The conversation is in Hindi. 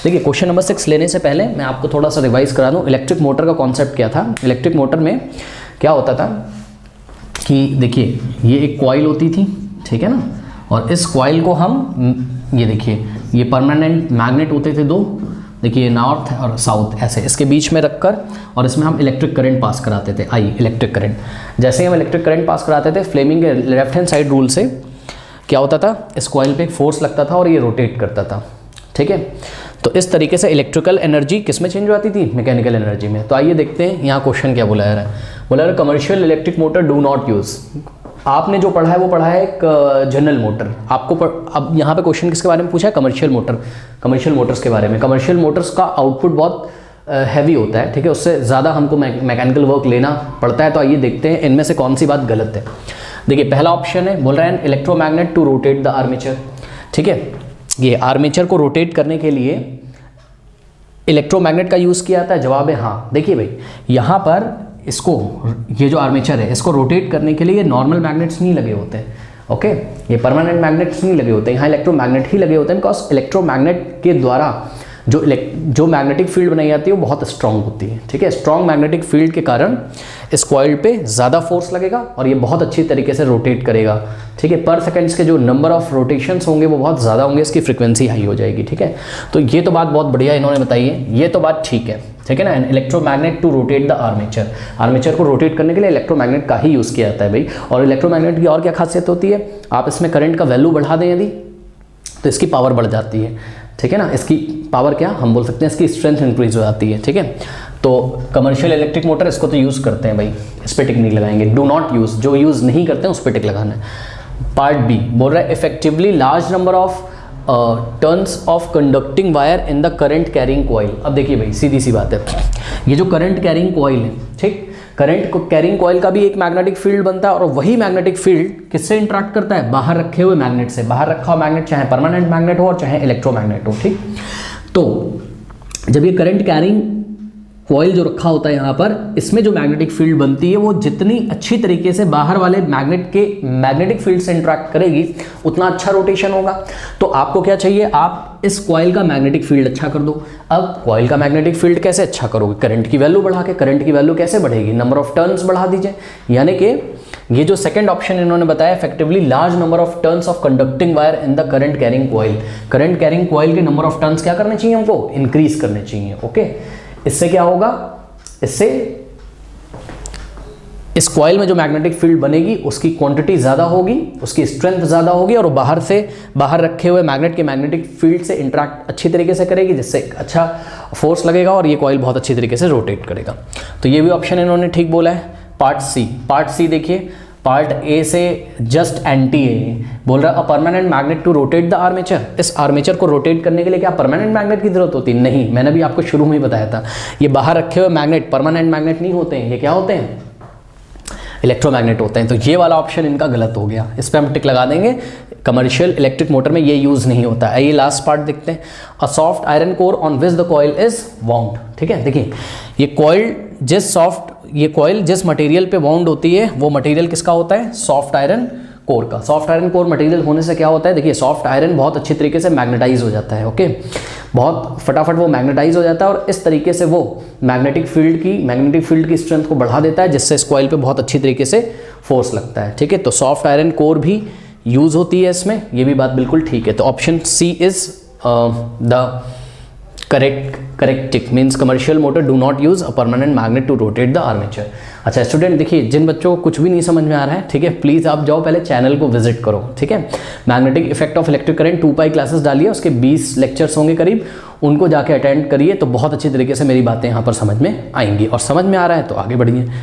देखिए क्वेश्चन नंबर 6 लेने से पहले मैं आपको थोड़ा सा रिवाइज करा दूं। इलेक्ट्रिक मोटर का कॉन्सेप्ट क्या था। इलेक्ट्रिक मोटर में क्या होता था कि देखिए ये एक कॉइल होती थी, ठीक है ना, और इस कॉइल को हम ये देखिए ये परमानेंट मैग्नेट होते थे दो, देखिए नॉर्थ और साउथ, ऐसे इसके बीच में रखकर और इसमें हम इलेक्ट्रिक करंट पास कराते थे। इलेक्ट्रिक करंट, जैसे ही हम इलेक्ट्रिक करंट पास कराते थे फ्लेमिंग के लेफ्ट हैंड साइड रूल से क्या होता था, इस कॉइल पे एक फोर्स लगता था और ये रोटेट करता था, ठीक है। तो इस तरीके से इलेक्ट्रिकल एनर्जी किस में चेंज हो जाती थी, मैकेनिकल एनर्जी में। तो आइए देखते हैं यहाँ क्वेश्चन क्या बोला जा रहा है। बोला रहा है commercial electric motor do not use. आपने जो पढ़ा है वो पढ़ा है एक जनरल मोटर, आपको अब यहाँ पे क्वेश्चन किसके बारे में पूछा है, कमर्शियल मोटर्स के बारे में। कमर्शियल मोटर्स का आउटपुट बहुत हैवी होता है, ठीक है, उससे ज़्यादा हमको मैकेनिकल वर्क लेना पड़ता है। तो आइए देखते हैं इनमें से कौन सी बात गलत है। देखिए पहला ऑप्शन है, बोल रहा है electromagnet to rotate the armature, ठीक है। ये आर्मेचर को रोटेट करने के लिए इलेक्ट्रोमैग्नेट का यूज़ किया जाता है। जवाब है हाँ। देखिए भाई यहाँ पर इसको, ये जो आर्मेचर है इसको रोटेट करने के लिए ये नॉर्मल मैग्नेट्स नहीं लगे होते हैं, ओके, ये परमानेंट मैग्नेट्स नहीं लगे होते हैं, यहाँ इलेक्ट्रोमैग्नेट ही लगे होते हैं। बिकॉज इलेक्ट्रोमैग्नेट के द्वारा जो मैग्नेटिक फील्ड बनाई जाती है वो बहुत स्ट्रांग होती है, ठीक है। स्ट्रांग मैग्नेटिक फील्ड के कारण इस कॉइल पे ज़्यादा फोर्स लगेगा और ये बहुत अच्छी तरीके से रोटेट करेगा, ठीक है। पर सेकेंड्स के जो नंबर ऑफ रोटेशंस होंगे वो बहुत ज़्यादा होंगे, इसकी फ्रीक्वेंसी हाई हो जाएगी, ठीक है। तो ये तो बात बहुत बढ़िया इन्होंने बताई है, ये तो बात ठीक है, ठीक है ना। Electromagnet to rotate the armature को रोटेट करने के लिए इलेक्ट्रोमैग्नेट का ही यूज़ किया जाता है भाई। और इलेक्ट्रोमैग्नेट की और क्या खासियत होती है, आप इसमें करंट का वैल्यू बढ़ा दें यदि तो इसकी पावर बढ़ जाती है, ठीक है ना। इसकी पावर क्या हम बोल सकते हैं, इसकी स्ट्रेंथ इंक्रीज हो जाती है, ठीक है। तो कमर्शियल इलेक्ट्रिक मोटर इसको तो यूज़ करते हैं भाई, इस पर टिक नहीं लगाएंगे। डू नॉट यूज़, जो यूज़ नहीं करते हैं उस पर टिक लगाना है। पार्ट बी बोल रहा है effectively large number of turns of conducting wire in the current carrying coil. अब देखिए भाई सीधी सी बात है, ये जो करंट कैरिंग कॉइल है, ठीक, करंट कैरिंग कॉइल का भी एक मैग्नेटिक फील्ड बनता है और वही मैग्नेटिक फील्ड किससे इंटरेक्ट करता है, बाहर रखे हुए मैग्नेट से। बाहर रखा हुआ मैग्नेट चाहे परमानेंट मैग्नेट हो और चाहे इलेक्ट्रोमैग्नेट हो, ठीक। तो जब ये करंट कैरिंग कॉइल जो रखा होता है यहाँ पर, इसमें जो मैग्नेटिक फील्ड बनती है वो जितनी अच्छी तरीके से बाहर वाले मैग्नेट के मैग्नेटिक फील्ड से इंटरेक्ट करेगी उतना अच्छा रोटेशन होगा। तो आपको क्या चाहिए, आप इस कॉइल का मैग्नेटिक फील्ड अच्छा कर दो। अब कॉइल का मैग्नेटिक फील्ड कैसे अच्छा करोगे, करंट की वैल्यू बढ़ा के। करंट की वैल्यू कैसे बढ़ेगी, नंबर ऑफ टर्न्स बढ़ा दीजिए। यानी कि ये जो सेकंड ऑप्शन इन्होंने बताया, effectively large number of turns of conducting wire in the current carrying coil. Current carrying coil के नंबर ऑफ टर्न्स क्या करने चाहिए हमको, इंक्रीज करने चाहिए, ओके। इससे क्या होगा, इससे इस कॉइल में जो मैग्नेटिक फील्ड बनेगी उसकी क्वांटिटी ज़्यादा होगी, उसकी स्ट्रेंथ ज़्यादा होगी और बाहर रखे हुए मैग्नेट के मैग्नेटिक फील्ड से इंटरेक्ट अच्छी तरीके से करेगी, जिससे अच्छा फोर्स लगेगा और ये कॉइल बहुत अच्छी तरीके से रोटेट करेगा। तो ये भी ऑप्शन इन्होंने ठीक बोला है। पार्ट सी देखिए, पार्ट ए से जस्ट एंटी है, बोल रहा है a permanent magnet to rotate the armature. इस आर्मेचर को रोटेट करने के लिए क्या परमानेंट मैग्नेट की जरूरत होती है, नहीं। मैंने भी आपको शुरू में ही बताया था, ये बाहर रखे हुए मैग्नेट परमानेंट मैग्नेट नहीं होते हैं, ये क्या होते हैं, इलेक्ट्रोमैग्नेट होते हैं। तो ये वाला ऑप्शन इनका गलत हो गया, इस पर हम टिक लगा देंगे। कमर्शियल इलेक्ट्रिक मोटर में ये यूज़ नहीं होता है। ये लास्ट पार्ट देखते हैं, a soft iron core on which the coil is wound, ठीक है। देखिए ये कॉइल जिस मटेरियल पे वाउंड होती है वो मटेरियल किसका होता है, सॉफ्ट आयरन कोर का। सॉफ्ट आयरन कोर मटेरियल होने से क्या होता है, देखिए सॉफ्ट आयरन बहुत अच्छी तरीके से मैग्नेटाइज हो जाता है, ओके, बहुत फटाफट वो मैग्नेटाइज हो जाता है और इस तरीके से वो मैग्नेटिक फील्ड की स्ट्रेंथ को बढ़ा देता है, जिससे इस कॉइल पे बहुत अच्छी तरीके से फोर्स लगता है, ठीक है। तो सॉफ्ट आयरन कोर भी यूज होती है इसमें, ये भी बात बिल्कुल ठीक है। तो option C is the correct tick, means commercial motor do not use a permanent magnet to rotate the armature. अच्छा स्टूडेंट, देखिए जिन बच्चों को कुछ भी नहीं समझ में आ रहा है, ठीक है, प्लीज़ आप जाओ पहले चैनल को विजिट करो, ठीक है। Magnetic effect of electric current 2 classes डालिए, उसके 20 लेक्चर्स होंगे करीब, उनको जाके अटेंड करिए, तो बहुत अच्छी तरीके से मेरी बातें यहाँ पर समझ में आएंगी। और समझ में आ रहा है तो आगे बढ़िए।